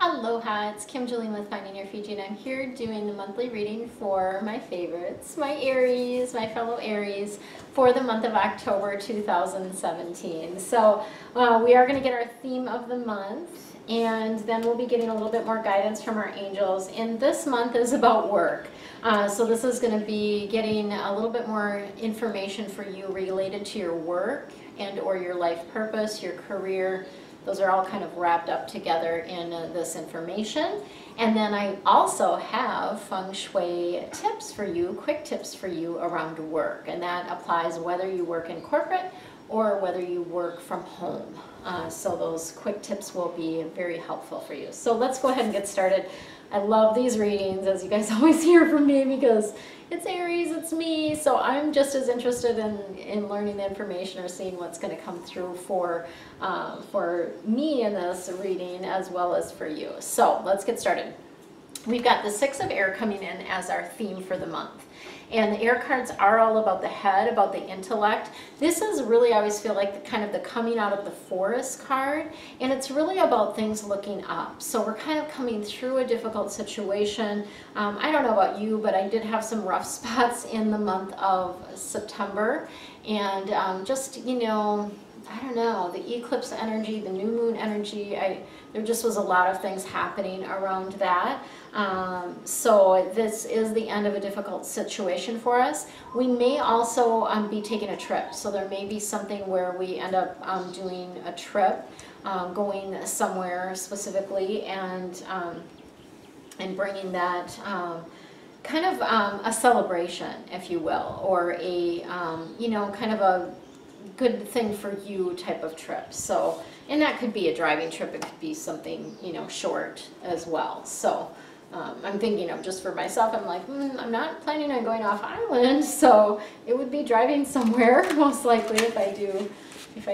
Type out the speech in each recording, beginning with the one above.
Aloha, it's Kim Jolene with Finding Your Fiji, and I'm here doing the monthly reading for my favorites, my Aries, my fellow Aries, for the month of October 2017. So we are going to get our theme of the month, and then we'll be getting a little bit more guidance from our angels. And this month is about work. So this is going to be getting a little bit more information for you related to your work and or your life purpose, your career. Those are all kind of wrapped up together in this information. And then I also have Feng Shui tips for you, quick tips for you around work. And that applies whether you work in corporate or whether you work from home. So those quick tips will be very helpful for you. So let's go ahead and get started. I love these readings, as you guys always hear from me, because it's Aries, it's me, so I'm just as interested in learning the information or seeing what's going to come through for me in this reading as well as for you. So let's get started. We've got the Six of Air coming in as our theme for the month. And the air cards are all about the head, about the intellect. This is really, I always feel like, kind of the coming out of the forest card. And it's really about things looking up. So we're kind of coming through a difficult situation. I don't know about you, but I did have some rough spots in the month of September. And just, you know, I don't know, the eclipse energy, the new moon energy, there just was a lot of things happening around that. So this is the end of a difficult situation for us. We may also be taking a trip. So there may be something where we end up doing a trip, going somewhere specifically, and bringing that kind of a celebration, if you will, or a, you know, kind of a good thing for you type of trip. So, and that could be a driving trip, it could be something, you know, short as well. So I'm thinking of just for myself, I'm like, I'm not planning on going off island, so it would be driving somewhere most likely if I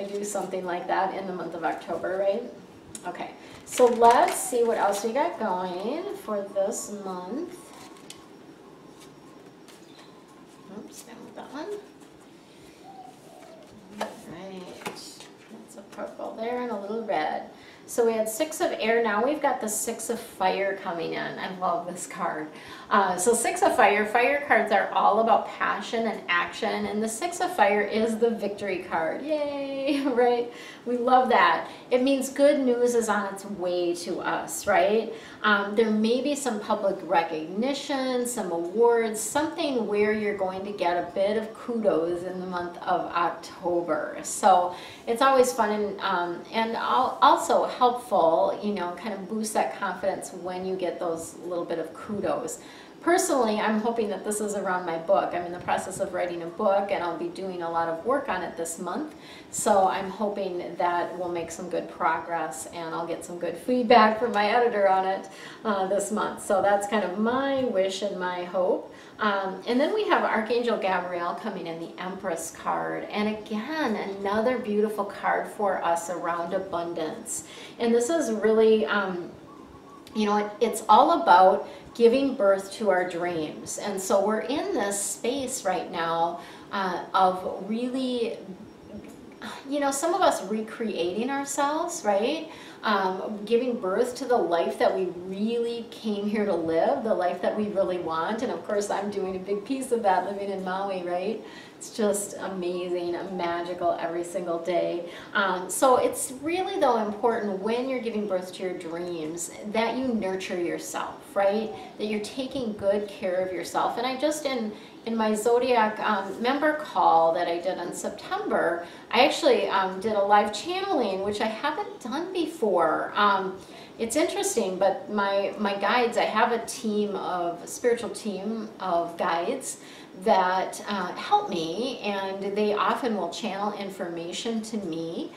do something like that in the month of October, right? Okay, so let's see what else we got going for this month. Oops, I moved that one. Right, that's a purple there and a little red. So we had Six of Air, now we've got the Six of Fire coming in. I love this card. So Six of Fire, fire cards are all about passion and action, and the Six of Fire is the victory card. Yay, right? We love that. It means good news is on its way to us, right? There may be some public recognition, some awards, something where you're going to get a bit of kudos in the month of October. So it's always fun and also helpful, you know, kind of boost that confidence when you get those little bit of kudos. Personally, I'm hoping that this is around my book. I'm in the process of writing a book, and I'll be doing a lot of work on it this month. So I'm hoping that we'll make some good progress, and I'll get some good feedback from my editor on it this month. So that's kind of my wish and my hope. And then we have Archangel Gabriel coming in, the Empress card. And again, another beautiful card for us around abundance. And this is really, you know, it's all about giving birth to our dreams. And so we're in this space right now of really, you know, some of us recreating ourselves, right? Giving birth to the life that we really came here to live, the life that we really want. And of course, I'm doing a big piece of that living in Maui, right? It's just amazing, magical every single day. So it's really, though, important when you're giving birth to your dreams that you nurture yourself, right? That you're taking good care of yourself. And I just, in my Zodiac member call that I did in September, I actually did a live channeling, which I haven't done before. It's interesting, but my guides, I have a spiritual team of guides that help me, and they often will channel information to me,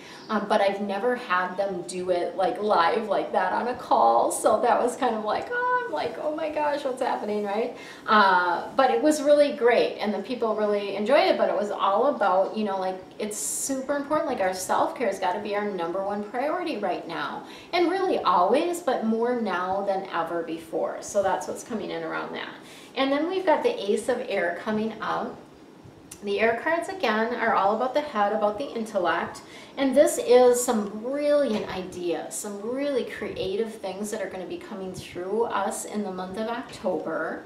but I've never had them do it like live like that on a call. So that was kind of like, I'm like, oh my gosh, what's happening, right? But it was really great, and the people really enjoyed it. But it was all about, you know, like, it's super important. Like, our self-care has got to be our #1 priority right now, and really always, but more now than ever before. So that's what's coming in around that. And then we've got the Ace of Air coming up. The air cards, again, are all about the head, about the intellect. And this is some brilliant ideas, some really creative things that are going to be coming through us in the month of October.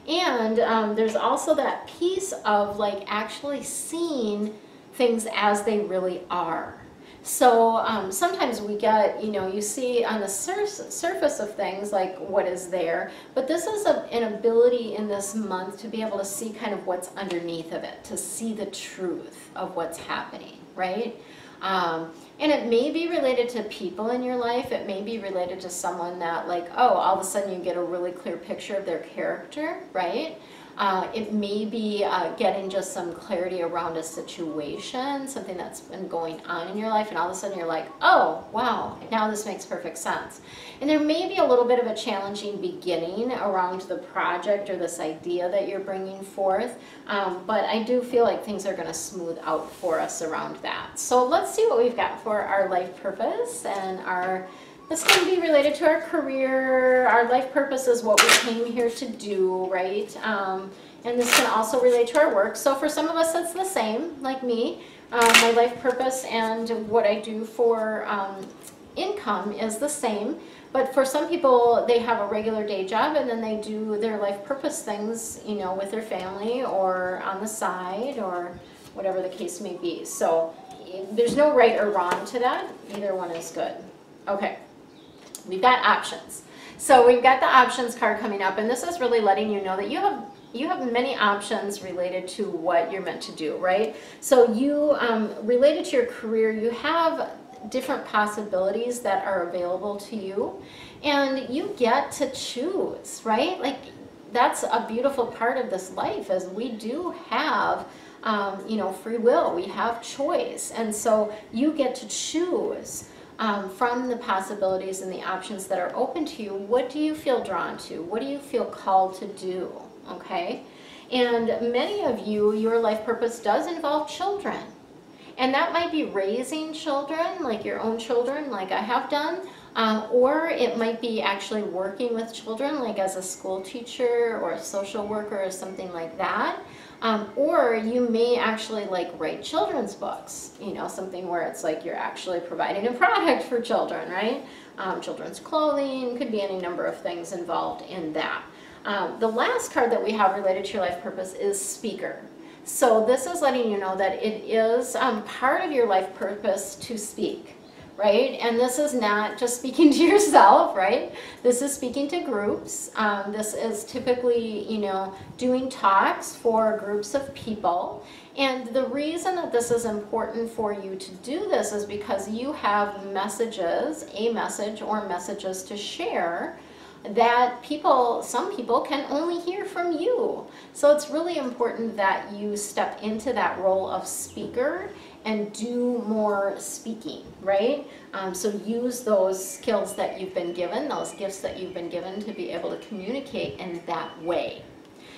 And there's also that piece of like actually seeing things as they really are. So sometimes we get, you know, you see on the surface of things like what is there, but this is an ability in this month to be able to see kind of what's underneath of it, to see the truth of what's happening, right? And it may be related to people in your life. It may be related to someone that like, oh, all of a sudden you get a really clear picture of their character, right? It may be getting just some clarity around a situation, something that's been going on in your life, and all of a sudden you're like, oh, wow, now this makes perfect sense. And there may be a little bit of a challenging beginning around the project or this idea that you're bringing forth, but I do feel like things are going to smooth out for us around that. So let's see what we've got for our life purpose and our... This can be related to our career. Our life purpose is what we came here to do, right? And this can also relate to our work. So for some of us, it's the same, like me. My life purpose and what I do for income is the same. But for some people, they have a regular day job and then they do their life purpose things, you know, with their family or on the side or whatever the case may be. So there's no right or wrong to that. Either one is good. Okay. We've got options. So we've got the options card coming up, and this is really letting you know that you have many options related to what you're meant to do, right? So you, related to your career, you have different possibilities that are available to you, and you get to choose, right? Like, that's a beautiful part of this life, is we do have you know, free will. We have choice, and so you get to choose from the possibilities and the options that are open to you. What do you feel drawn to? What do you feel called to do? Okay? And many of you, your life purpose does involve children. And that might be raising children, like your own children, like I have done, or it might be actually working with children, like as a school teacher or a social worker or something like that. Or you may actually like write children's books, you know, something where it's like you're actually providing a product for children, right? Children's clothing, could be any number of things involved in that. The last card that we have related to your life purpose is speaker. So this is letting you know that it is part of your life purpose to speak, right? And this is not just speaking to yourself, right? This is speaking to groups. This is typically, you know, doing talks for groups of people. And the reason that this is important for you to do this is because you have messages, a message or messages to share that some people can only hear from you. So it's really important that you step into that role of speaker and do more speaking, right? So use those skills that you've been given, those gifts that you've been given to be able to communicate in that way.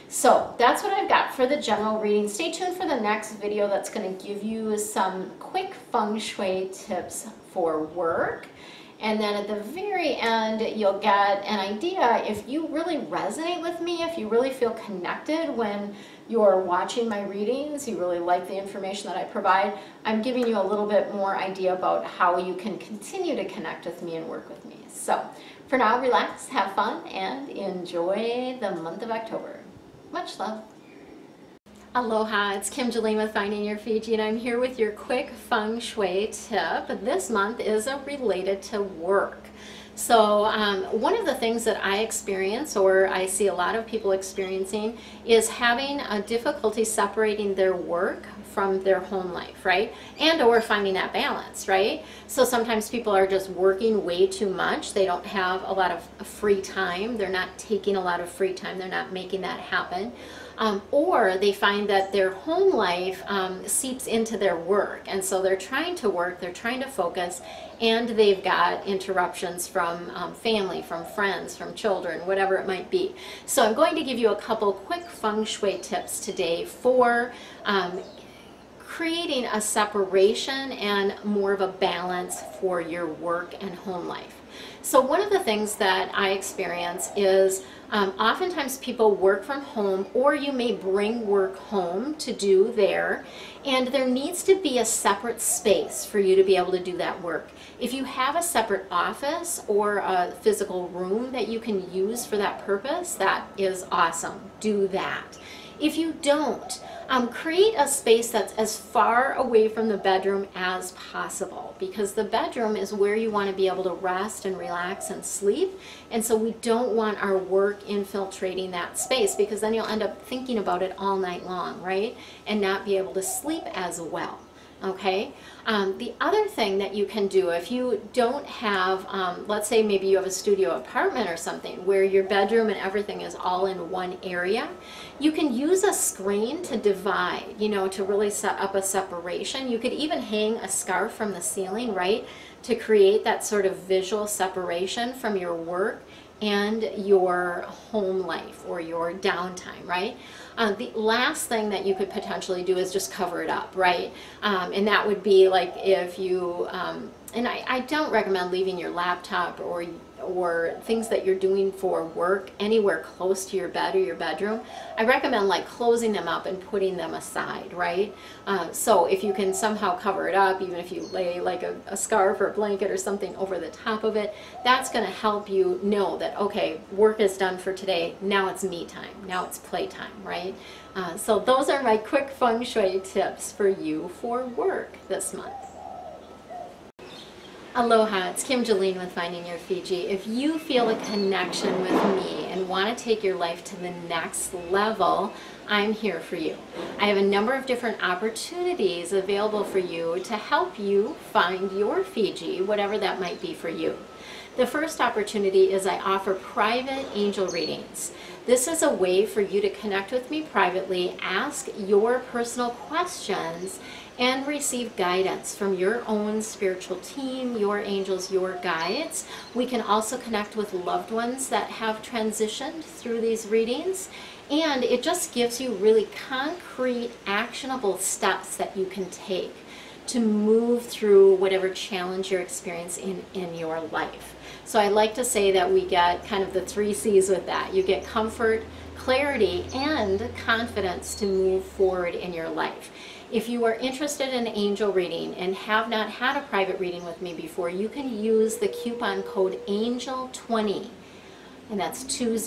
So that's what I've got for the general reading. Stay tuned for the next video that's going to give you some quick feng shui tips for work. And then at the very end, you'll get an idea if you really resonate with me, if you really feel connected when you're watching my readings, you really like the information that I provide, I'm giving you a little bit more idea about how you can continue to connect with me and work with me. So for now, relax, have fun, and enjoy the month of October. Much love. Aloha, it's Kim Jolene with Finding Your Fiji, and I'm here with your quick feng shui tip. This month is related to work. So one of the things that I experience, or I see a lot of people experiencing, is having a difficulty separating their work from their home life, right? And or finding that balance, right? So sometimes people are just working way too much. They don't have a lot of free time. They're not taking a lot of free time. They're not making that happen. Or they find that their home life seeps into their work, and so they're trying to work, they're trying to focus, and they've got interruptions from family, from friends, from children, whatever it might be. So I'm going to give you a couple quick feng shui tips today for creating a separation and more of a balance for your work and home life. So one of the things that I experience is Oftentimes people work from home, or you may bring work home to do there, and there needs to be a separate space for you to be able to do that work. If you have a separate office or a physical room that you can use for that purpose, that is awesome. Do that. If you don't, create a space that's as far away from the bedroom as possible, because the bedroom is where you want to be able to rest and relax and sleep. And so we don't want our work infiltrating that space, because then you'll end up thinking about it all night long, right? And not be able to sleep as well. Okay. The other thing that you can do, if you don't have, let's say maybe you have a studio apartment or something where your bedroom and everything is all in one area, you can use a screen to divide, you know, to really set up a separation. You could even hang a scarf from the ceiling, right, to create that sort of visual separation from your work and your home life or your downtime, right? The last thing that you could potentially do is just cover it up, right? And that would be like if you, and I don't recommend leaving your laptop or things that you're doing for work anywhere close to your bed or your bedroom. I recommend like closing them up and putting them aside, right? So if you can somehow cover it up, even if you lay like a scarf or a blanket or something over the top of it, that's going to help you know that, okay, work is done for today, now it's me time, now it's playtime, right? So those are my quick feng shui tips for you for work this month. Aloha, it's Kim Jolene with Finding Your Fiji. If you feel a connection with me and want to take your life to the next level, I'm here for you. I have a number of different opportunities available for you to help you find your Fiji, whatever that might be for you. The first opportunity is I offer private angel readings. This is a way for you to connect with me privately, ask your personal questions, and receive guidance from your own spiritual team, your angels, your guides. We can also connect with loved ones that have transitioned through these readings, and it just gives you really concrete, actionable steps that you can take to move through whatever challenge you're experiencing in your life. So I like to say that we get kind of the 3 C's with that. You get comfort, clarity, and confidence to move forward in your life. If you are interested in angel reading and have not had a private reading with me before, you can use the coupon code ANGEL20, and that's 20,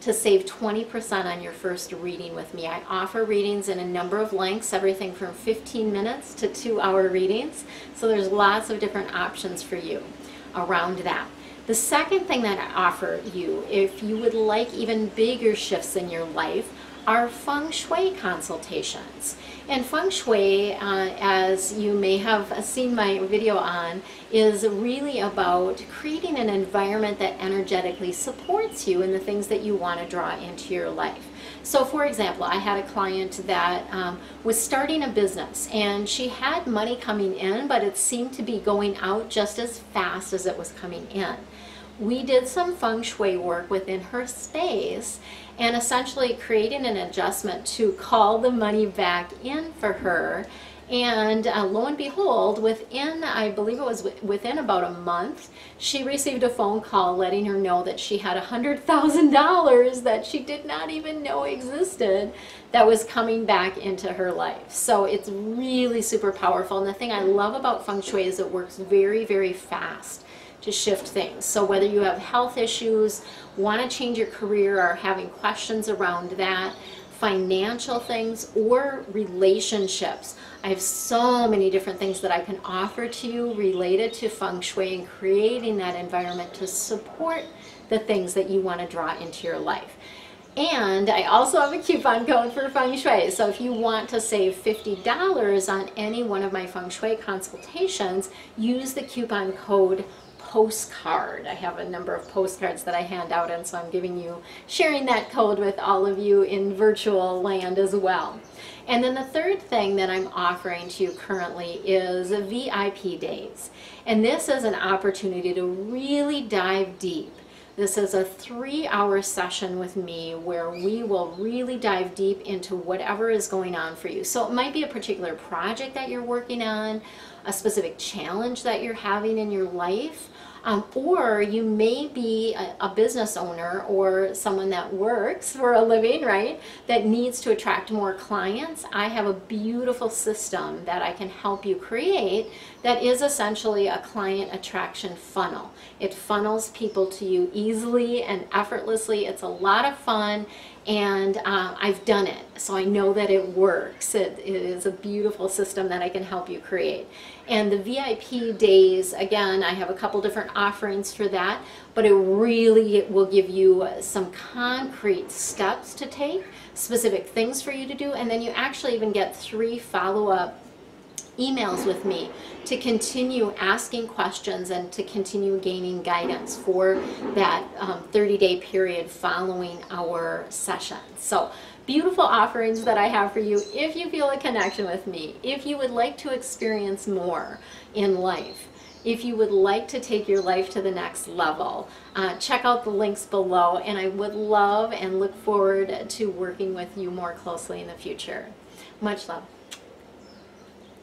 to save 20% on your first reading with me. I offer readings in a number of lengths, everything from 15 minutes to 2-hour readings. So there's lots of different options for you around that. The second thing that I offer you, if you would like even bigger shifts in your life, are Feng Shui consultations. And Feng Shui, as you may have seen my video on, is really about creating an environment that energetically supports you in the things that you want to draw into your life. So for example, I had a client that was starting a business, and she had money coming in, but it seemed to be going out just as fast as it was coming in. We did some Feng Shui work within her space and essentially creating an adjustment to call the money back in for her. And lo and behold, within, I believe it was within about a month, she received a phone call letting her know that she had $100,000 that she did not even know existed that was coming back into her life. So it's really super powerful. And the thing I love about Feng Shui is it works very, very fast to shift things. So whether you have health issues, want to change your career, or having questions around that, financial things, or relationships, I have so many different things that I can offer to you related to Feng Shui and creating that environment to support the things that you want to draw into your life. And I also have a coupon code for Feng Shui. So if you want to save $50 on any one of my Feng Shui consultations, use the coupon code postcard. I have a number of postcards that I hand out, and so I'm sharing that code with all of you in virtual land as well. And then the third thing that I'm offering to you currently is VIP days. And this is an opportunity to really dive deep. This is a 3-hour session with me where we will really dive deep into whatever is going on for you. So it might be a particular project that you're working on, a specific challenge that you're having in your life. Or you may be a business owner or someone that works for a living, right, that needs to attract more clients. I have a beautiful system that I can help you create that is essentially a client attraction funnel. It funnels people to you easily and effortlessly. It's a lot of fun, and I've done it, so I know that it works. It is a beautiful system that I can help you create. And the VIP days, again, I have a couple different offerings for that, but it really will give you some concrete steps to take, specific things for you to do, and then you actually even get 3 follow-up emails with me to continue asking questions and to continue gaining guidance for that 30-day period following our session. So beautiful offerings that I have for you if you feel a connection with me, if you would like to experience more in life, if you would like to take your life to the next level. Check out the links below, and I would love and look forward to working with you more closely in the future. Much love.